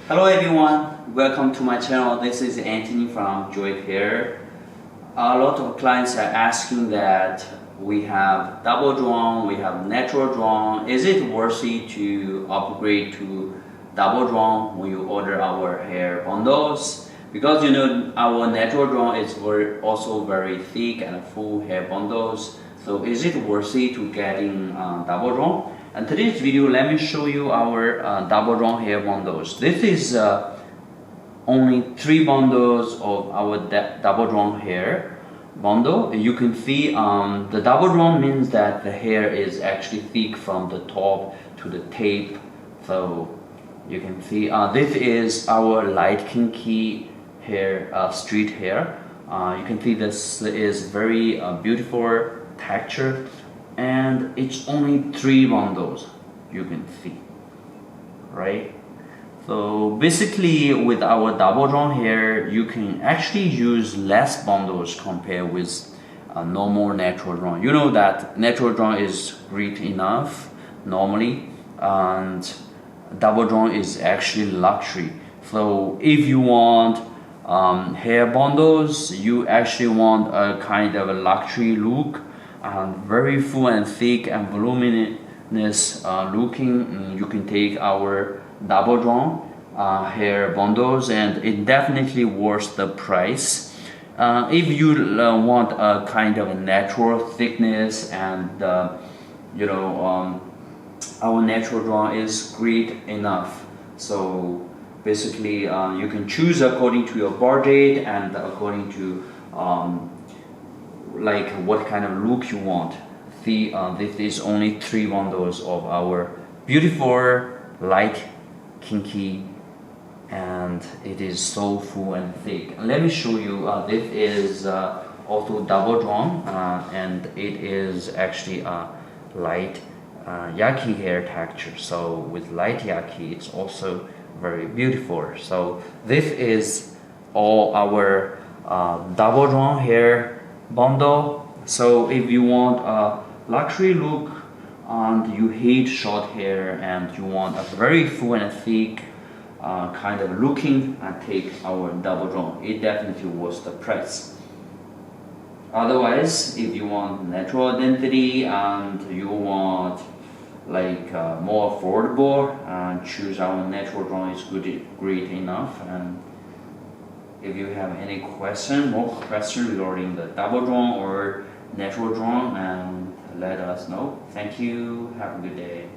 Hello everyone, welcome to my channel. This is Anthony from Joice Hair. A lot of clients are asking that we have double drawn, we have natural drawn. Is it worthy to upgrade to double drawn when you order our hair bundles? Because you know our natural drawn is also very thick and full hair bundles. So is it worthy to getting double drawn? In today's video, let me show you our double drawn hair bundles. This is only 3 bundles of our double drawn hair bundle. You can see the double drawn means that the hair is actually thick from the top to the tip. So you can see this is our light kinky hair, straight hair. You can see this is very beautiful texture, and it's only 3 bundles. You can see, right? So basically with our double drawn hair, you can actually use less bundles compared with normal natural drawn. You know that natural drawn is great enough normally, and double drawn is actually luxury. So if you want hair bundles, you actually want a kind of a luxury look and very full and thick and voluminous looking. You can take our double drawn hair bundles, and it definitely worth the price. If you want a kind of a natural thickness, and our natural drawn is great enough. So basically you can choose according to your budget and according to like what kind of look you want. See, this is only 3 bundles of our beautiful light kinky, and it is so full and thick. Let me show you. This is also double drawn, and it is actually a light yaki hair texture. So with light yaki, it's also very beautiful. So this is all our double drawn hair bundle. So if you want a luxury look and you hate short hair and you want a very full and thick kind of looking, and take our double drawn, it definitely worth the price. Otherwise, if you want natural identity and you want like more affordable, choose our natural drawn is great enough. And if you have any more question regarding the double drawn or natural drawn, and let us know. Thank you. Have a good day.